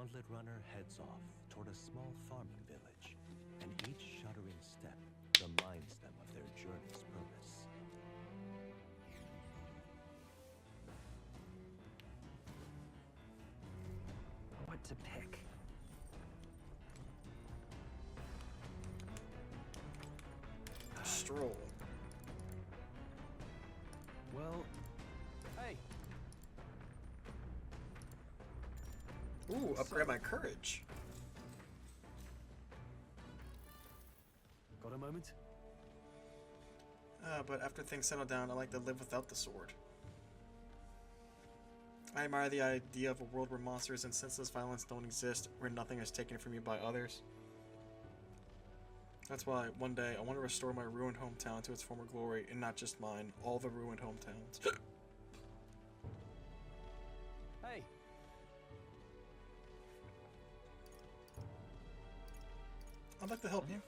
Gauntlet Runner heads off toward a small farming village, and each shuddering step reminds them of their journey's purpose. What to pick? Stroll. Well, hey. Ooh, upgrade my courage. Got a moment? But after things settle down, I like to live without the sword. I admire the idea of a world where monsters and senseless violence don't exist, where nothing is taken from you by others. That's why, one day, I want to restore my ruined hometown to its former glory, and not just mine, all the ruined hometowns. Hey. I'd like to help you.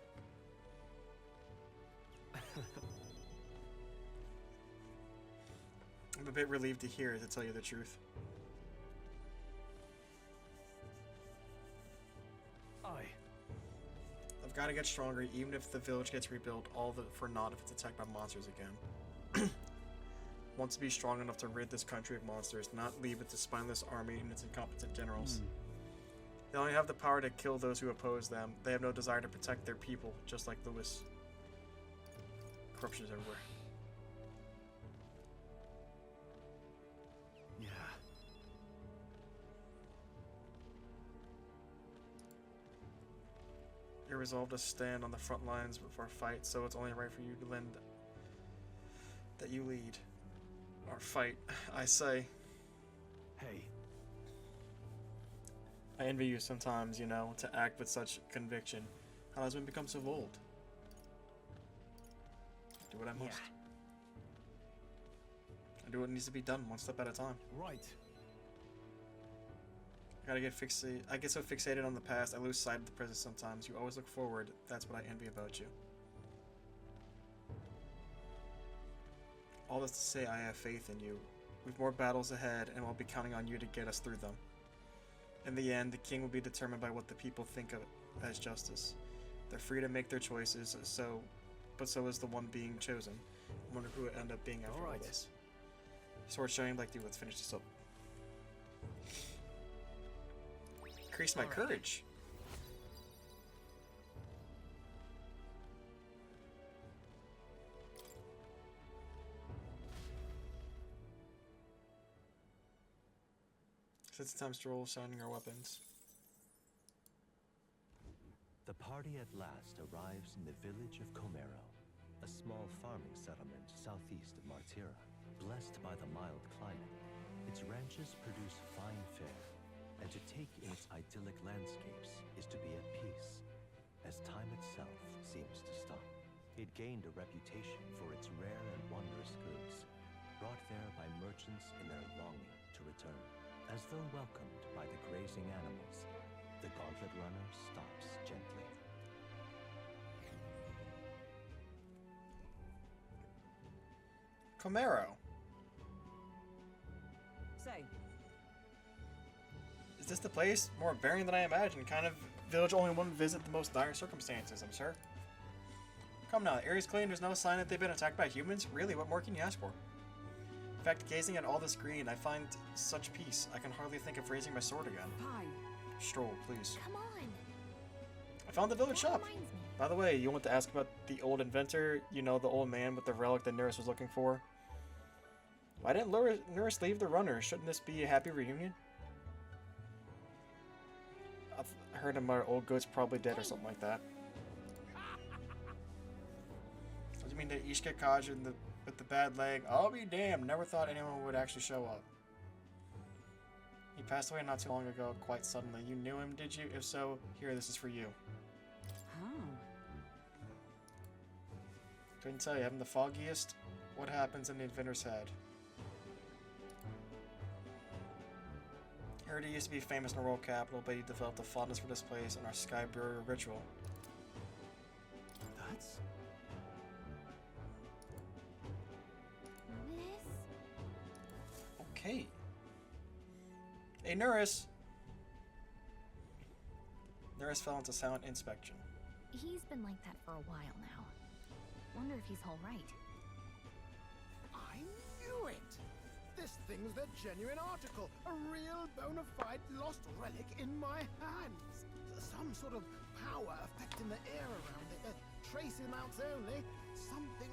I'm a bit relieved to hear it, to tell you the truth. I've got to get stronger, even if the village gets rebuilt, for naught if it's attacked by monsters again. Want to be strong enough to rid this country of monsters, not leave it to spineless army and its incompetent generals. They only have the power to kill those who oppose them. They have no desire to protect their people, just like Lewis. Corruption is everywhere. Yeah. You're resolved to stand on the front lines of our fight, so it's only right for you to lend that you lead our fight. I say, Hey. I envy you sometimes, you know, to act with such conviction. How has one become so bold? Do what I must. I do what needs to be done, one step at a time. Right. I get so fixated on the past, I lose sight of the present sometimes. You always look forward. That's what I envy about you. All this to say, I have faith in you. We've more battles ahead, and we'll be counting on you to get us through them. In the end, the king will be determined by what the people think of as justice. They're free to make their choices, but so is the one being chosen. I wonder who it end up being after all this. Sword shining like you. Let's finish this up. Increase my courage. Since it's time to roll, sounding our weapons. The party at last arrives in the village of Komero, a small farming settlement southeast of Martira. Blessed by the mild climate, its ranches produce fine fare, and to take in its idyllic landscapes is to be at peace, as time itself seems to stop. It gained a reputation for its rare and wondrous goods, brought there by merchants in their longing to return. As though welcomed by the grazing animals, the Gauntlet Runner stops gently. Komero. Say. Is this the place? More barren than I imagined. Kind of village only one visit the most dire circumstances, I'm sure. Come now, the area's clean. There's no sign that they've been attacked by humans. Really, what more can you ask for? In fact, gazing at all this green, I find such peace. I can hardly think of raising my sword again. Fine. Stroll, please. Come on. I found the village shop. Reminds me. By the way, you want to ask about the old inventor? You know, the old man with the relic that Neuras was looking for? Why didn't Neuras leave the runner? Shouldn't this be a happy reunion? I heard him, our old goat's probably dead or something like that. What do you mean that Ishka Kajin with the bad leg? I'll be damned. Never thought anyone would actually show up. He passed away not too long ago, quite suddenly. You knew him, did you? If so, here, this is for you. Oh. Couldn't tell you, having the foggiest? What happens in the inventor's head? I heard he used to be famous in the royal capital, but he developed a fondness for this place and our sky burial ritual. That's... Okay. Hey, Neuras! Neuras fell into silent inspection. He's been like that for a while now. Wonder if he's all right. I knew it! This thing's the genuine article. A real bona fide lost relic in my hands. Some sort of power affecting the air around it. Trace amounts only. Something...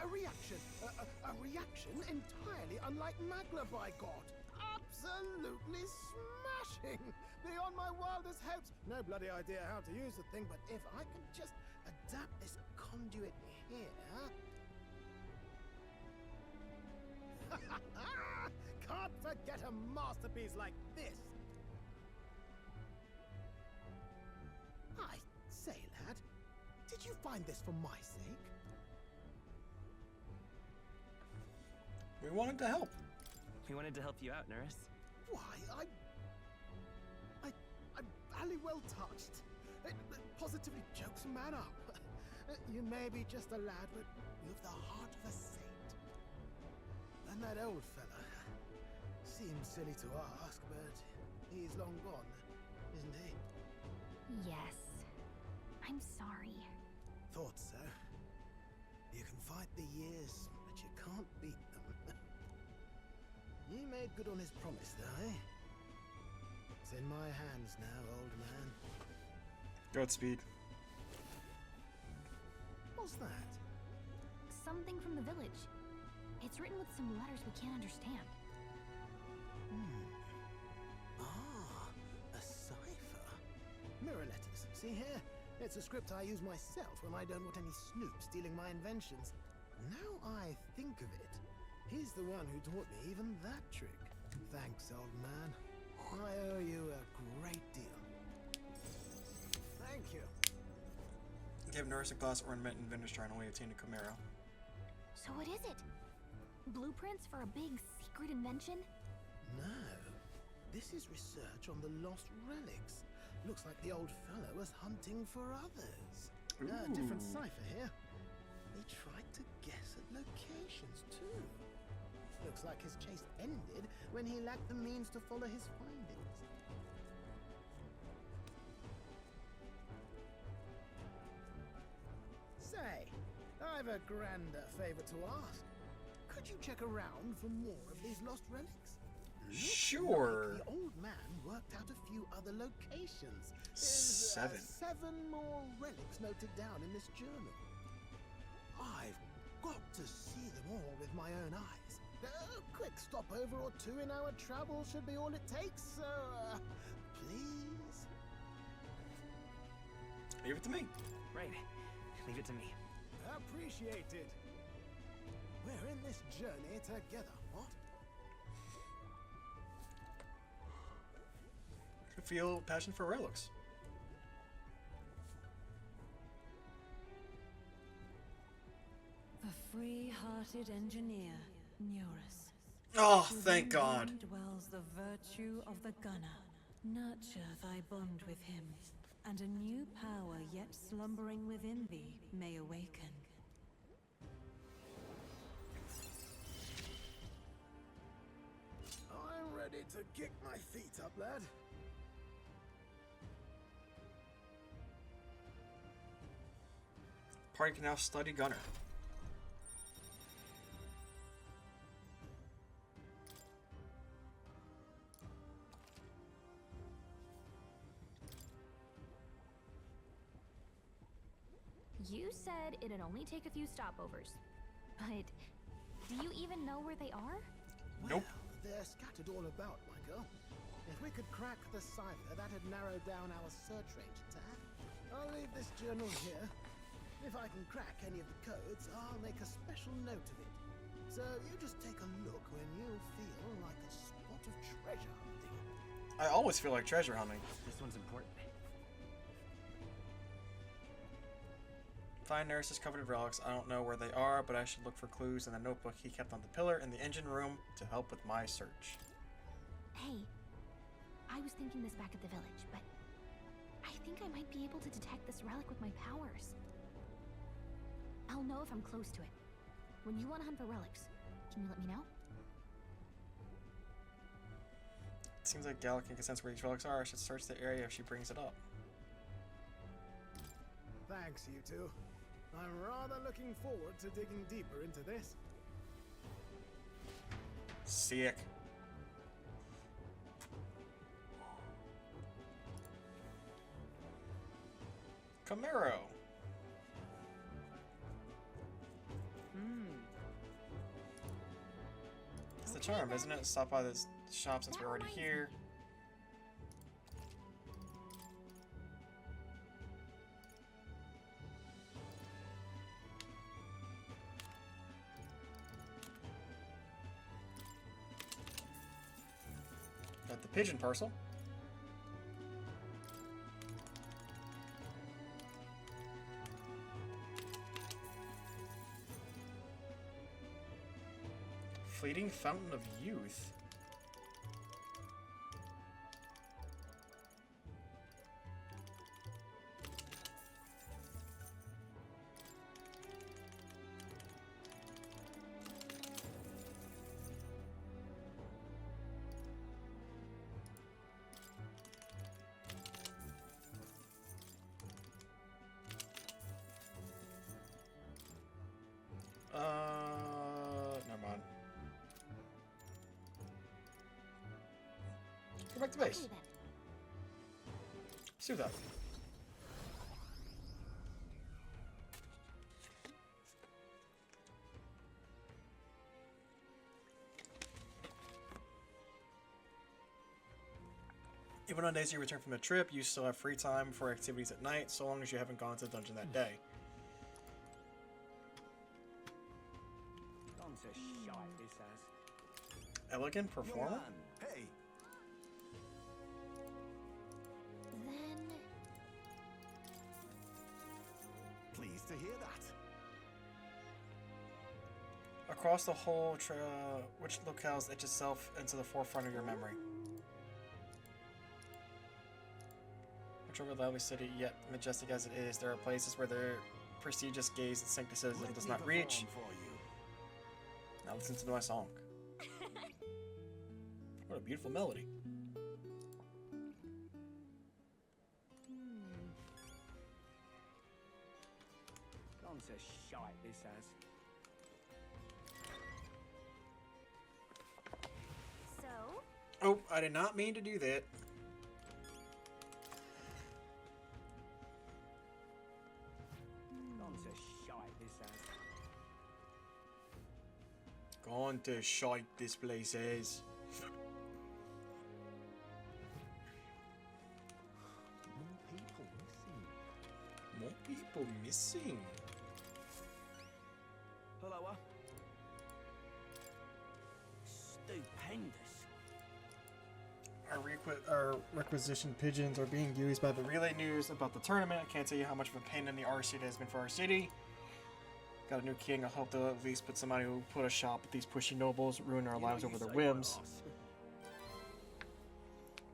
a reaction. A reaction entirely unlike Magla, by God. Absolutely smashing! Beyond my wildest hopes. No bloody idea how to use the thing, but if I could just adapt this conduit here... Can't forget a masterpiece like this! I say, lad, did you find this for my sake? We wanted to help. We wanted to help you out, Neuras. Why, I'm barely well touched. It positively jokes a man up. You may be just a lad, but you've the heart of a saint. And that old fella seems silly to ask, but he's long gone, isn't he? Yes. I'm sorry. Thought so. You can fight the years, but you can't beat them. He made good on his promise, though, eh? It's in my hands now, old man. Godspeed. What's that? Something from the village. It's written with some letters we can't understand. Ah, a cipher. Mirror letters. See here? It's a script I use myself when I don't want any snoops stealing my inventions. Now I think of it, he's the one who taught me even that trick. Thanks, old man. I owe you a great deal. Thank you. Give Neuras a glass ornament and vintage jar and only obtain a Komero. So what is it? Blueprints for a big secret invention? No. This is research on the lost relics. Looks like the old fellow was hunting for others. Different cipher here. He tried to guess at locations too. Looks like his chase ended when he lacked the means to follow his findings. Say, I've a grander favor to ask. Could you check around for more of these lost relics? Sure. Like the old man worked out a few other locations. Seven. There's 7 more relics noted down in this journal. I've got to see them all with my own eyes. A quick stopover or two in our travels should be all it takes, so please? Leave it to me. Right. Leave it to me. Appreciated. We're in this journey together, what? I feel passion for relics. The free-hearted engineer, Neuras. Oh, thank God. Within him dwells the virtue of the gunner. Nurture thy bond with him, and a new power yet slumbering within thee may awaken. I'm ready to kick my feet up, lad. Party can now study gunner. You said it'd only take a few stopovers. But do you even know where they are? Nope. Well, they're scattered all about, my girl. If we could crack the cipher, that'd narrow down our search range a tad. I'll leave this journal here. If I can crack any of the codes, I'll make a special note of it. So you just take a look when you feel like a spot of treasure hunting. I always feel like treasure hunting. This one's important. Find Neuras' coveted relics. I don't know where they are, but I should look for clues in the notebook he kept on the pillar in the engine room to help with my search. Hey, I was thinking this back at the village, but I think I might be able to detect this relic with my powers. I'll know if I'm close to it. When you want to hunt for relics, can you let me know? It seems like Gal can sense where these relics are. I should search the area if she brings it up. Thanks, you two. I'm rather looking forward to digging deeper into this. Sick. Komero. It's the charm, isn't it? Stop by this shop since we're already here. Got the pigeon parcel. Fleeting Fountain of Youth. Never mind. Go back to base. Okay, then. Let's do that. Even on days you return from a trip, you still have free time for activities at night, so long as you haven't gone to the dungeon that day. Elegant performer? Hey, Then pleased to hear that. Across the whole which locales etch itself into the forefront of your memory? Which over the lovely city, yet majestic as it is, there are places where their prestigious gaze and sancticism does not reach. Now listen to my song. What a beautiful melody. Gone to shite, this has. so Oh, I did not mean to do that. Gone to shite, this has. Gone to shite this place is. More people missing. Hello, stupendous. Our requisitioned pigeons are being used by the relay news about the tournament. I can't tell you how much of a pain in the arse it has been for our city. Got a new king. I hope they'll at least put somebody who put a shop with these pushy nobles, ruin our lives over their whims.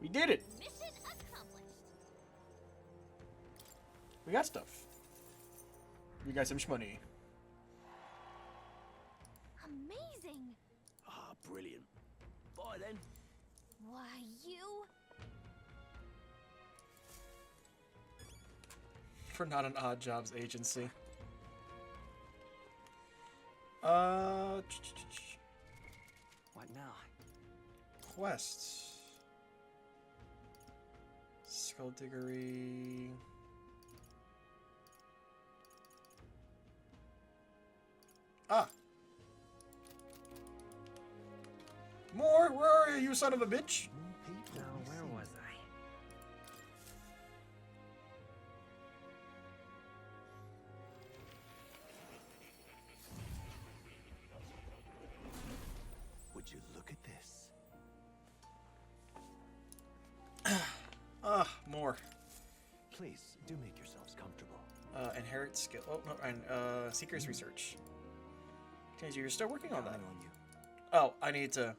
We did it! mission accomplished. We got stuff. We got some money. Amazing. Ah, brilliant. Bye then. Why, you? For not an odd jobs agency. What now? Quests. Skullduggery. Ah. More? Where are you, son of a bitch? Now, where was I? Would you look at this? More. Please, do make yourselves comfortable. Inherit skill. Oh, no, and, Seeker's Research. Okay, you're still working on that. Counting on you. Oh, I need to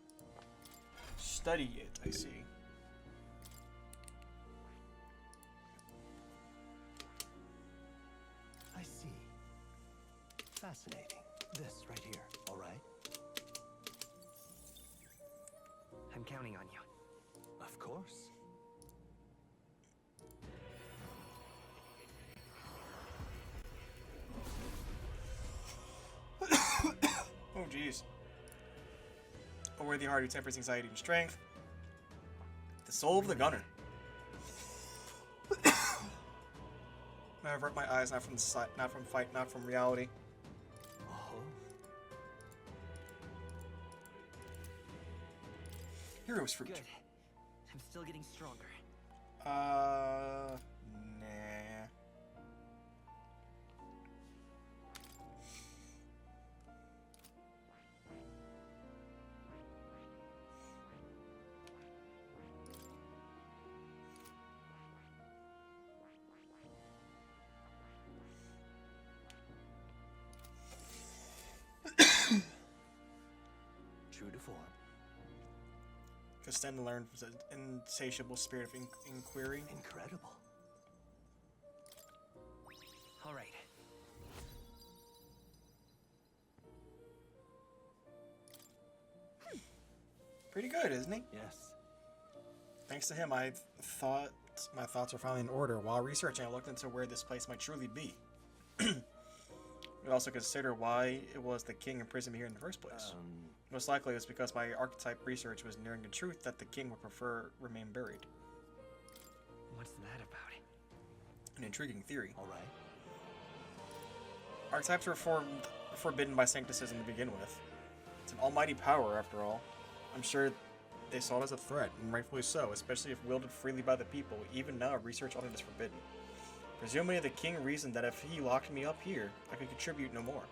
study it, I see. I see. Fascinating. This right here, all right? I'm counting on you. Of course. jeez. A worthy heart who tempers anxiety and strength. The soul of the gunner. I avert my eyes not from the sight, not from fight, not from reality. Oh, Hero's fruit. Good. I'm still getting stronger. Nah. true to form. Because stand to learn was an insatiable spirit of inquiry. Incredible. All right. Pretty good, isn't he? Yes. Thanks to him, I thought my thoughts were finally in order. While researching, I looked into where this place might truly be. We also consider why it was the king imprisoned me here in the first place. Most likely it was because my archetype research was nearing the truth that the king would prefer remain buried. What's that about? An intriguing theory. All right. Archetypes were forbidden by Sancticism to begin with. It's an almighty power, after all. I'm sure they saw it as a threat, and rightfully so, especially if wielded freely by the people. Even now, research on it is forbidden. Presumably, the king reasoned that if he locked me up here, I could contribute no more.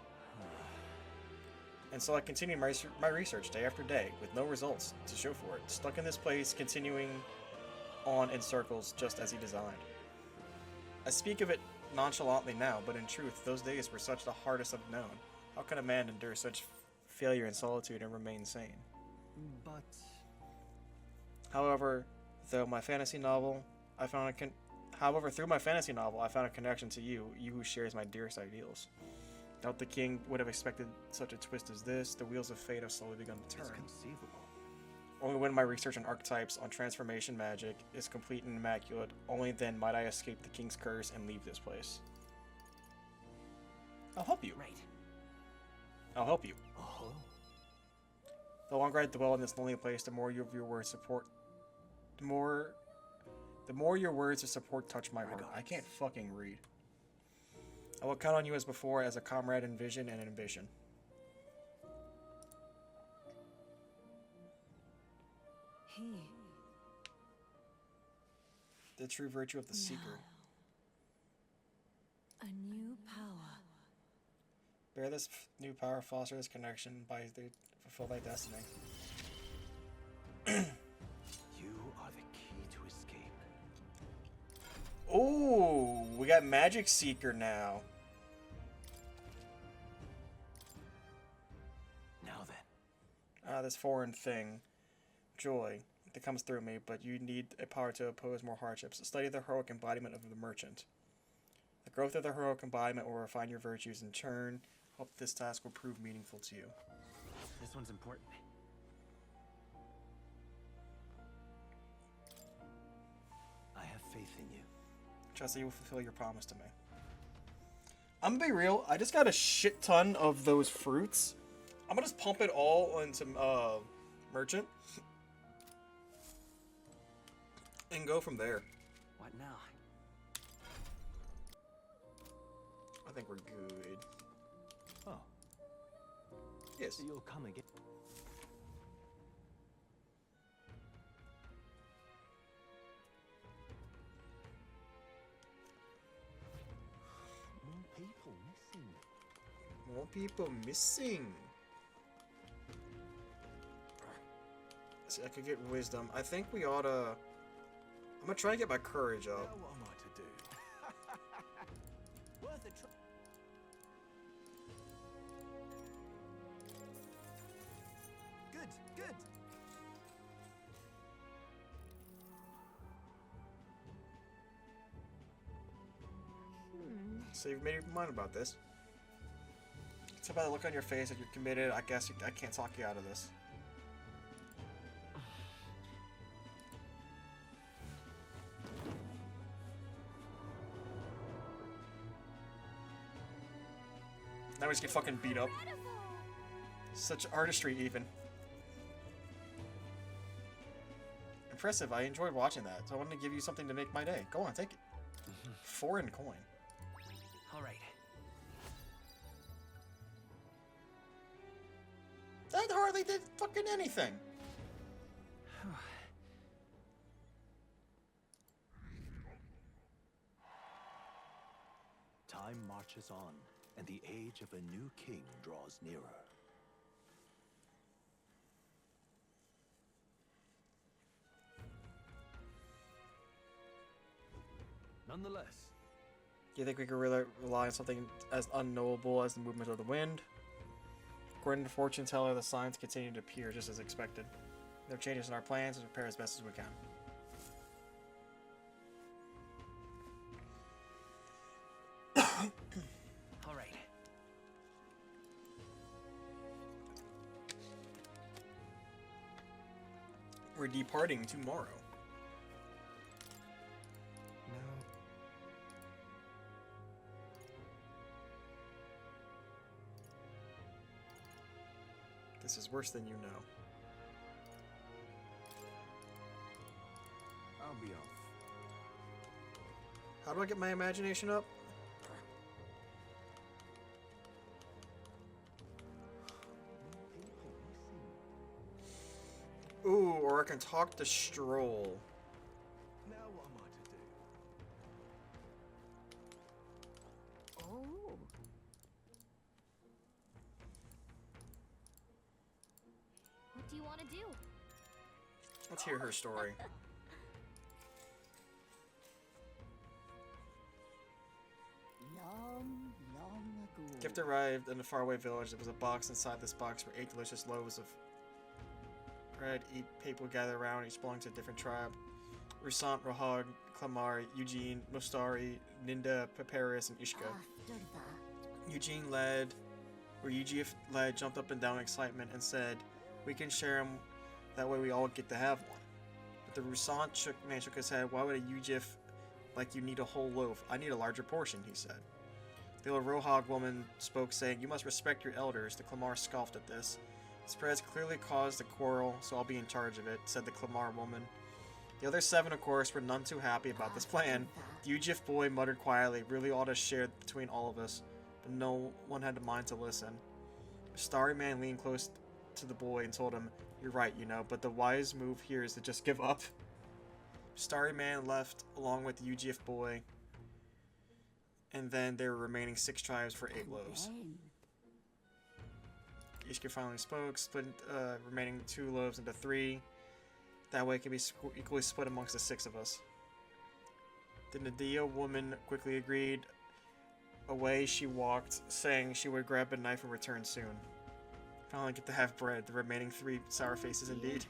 And so I continued my research day after day, with no results to show for it. Stuck in this place, continuing on in circles, just as he designed. I speak of it nonchalantly now, but in truth, those days were such the hardest I've known. How can a man endure such failure and solitude and remain sane? But However, through my fantasy novel, I found a connection to you who shares my dearest ideals. Doubt the king would have expected such a twist as this. The wheels of fate have slowly begun to it's turn. conceivable. Only when my research on archetypes, on transformation magic, is complete and immaculate, only then might I escape the king's curse and leave this place. I'll help you. Right. I'll help you. Oh, The longer I dwell in this lonely place, the more your words support. The more your words of support touch my heart. I can't fucking read. I will count on you as before, as a comrade in vision and ambition. The true virtue of the seeker. A new power. Bear this new power, foster this connection, by the fulfill thy destiny. you are the key to escape. Oh, we got Magic Seeker now. Now then. This foreign thing, joy, that comes through me, but you need a power to oppose more hardships. Study the heroic embodiment of the merchant. The growth of the heroic embodiment will refine your virtues in turn. Hope this task will prove meaningful to you. This one's important. I have faith in you. Trust that you will fulfill your promise to me. I'm gonna be real, I just got a shit ton of those fruits. I'm gonna just pump it all into merchant. And go from there. What now? I think we're good. Oh, Yes. you'll come again. More people missing. More people missing. See, I could get wisdom. I think we oughta... I'm gonna try and get my courage up. Now what am I to do? Worth a try. Good, good. So you've made your mind about this. It's about the look on your face that you're committed. I guess I can't talk you out of this. Now we just get fucking beat up. Such artistry, even. Impressive. I enjoyed watching that, so I wanted to give you something to make my day. Go on, take it. Foreign coin. All right. That hardly did fucking anything. Time marches on, and the age of a new king draws nearer. Nonetheless, Do you think we could really rely on something as unknowable as the movement of the wind? According to fortune teller, the signs continue to appear just as expected. No changes in our plans, and prepare as best as we can. All right. We're departing tomorrow. No. This is worse than you know. I'll be off. How do I get my imagination up? Ooh, or I can talk to Stroll. Now what am I to do? Oh. What do you want to do? Let's hear her story. Long, long ago. Gift arrived in a faraway village. There was a box. Inside this box were 8 delicious loaves of bread. Each people gather around, each belonging to a different tribe. Rusant, Rohag, Klamar, Eugene, Mostari, Ninda, Papyrus, and Ishka. After that, Eugene led, jumped up and down in excitement and said, "We can share them. That way we all get to have one." But the Rusant man shook his head. "Why would a Ujif like you need a whole loaf? I need a larger portion," he said. The old Rohag woman spoke, saying, "You must respect your elders." The Klamar scoffed at this. "Spreads clearly caused a quarrel, so I'll be in charge of it," said the Klamar woman. The other 7, of course, were none too happy about this plan. The Ujif boy muttered quietly, "Really ought to share between all of us," but no one had the mind to listen. The starry man leaned close to the boy and told him, "You're right, you know, but the wise move here is to just give up." Starry man left along with the Ujif boy, and then there were remaining 6 tribes for 8 loaves. then, Ishka finally spoke, split remaining 2 loaves into 3. That way it can be equally split amongst the 6 of us. The Nadia woman quickly agreed. Away she walked, saying she would grab a knife and return soon. Finally get to have bread, the remaining 3 sour faces indeed.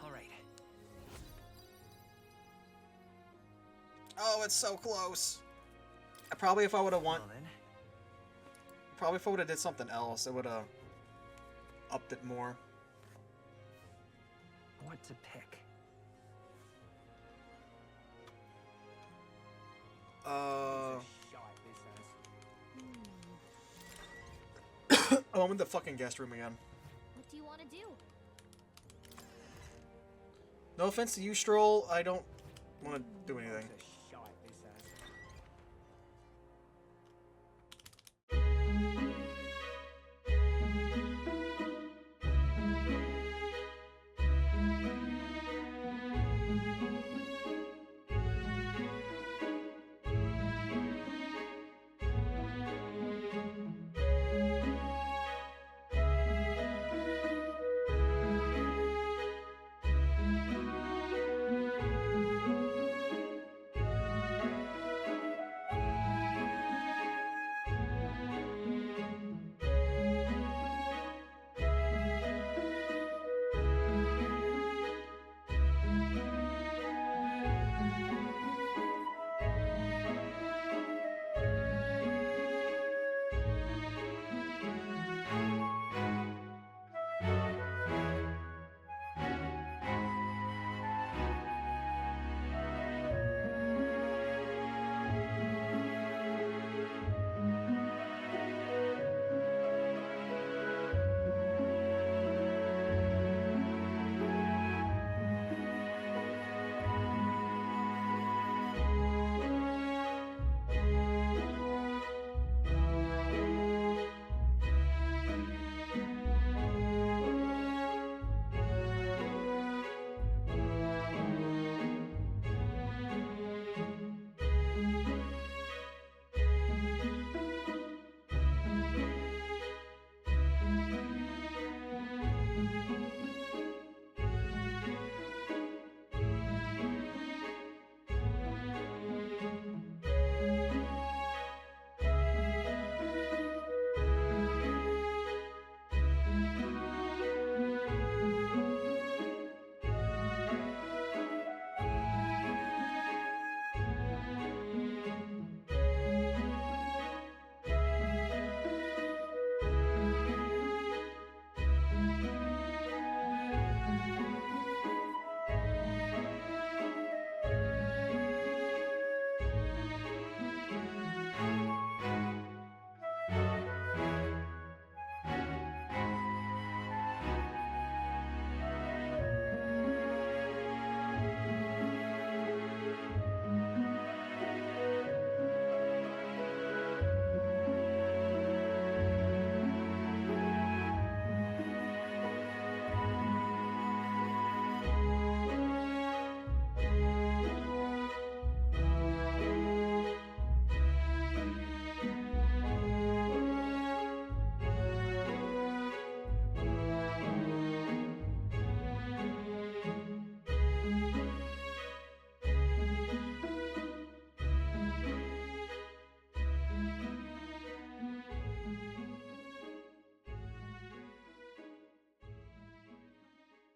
All right. Oh, it's so close! Probably if I would have Well then. Probably if I would have did something else, it would have upped it more. What to pick? Oh, I'm in the fucking guest room again. What do you want to do? No offense to you, Stroll. I don't want to do anything.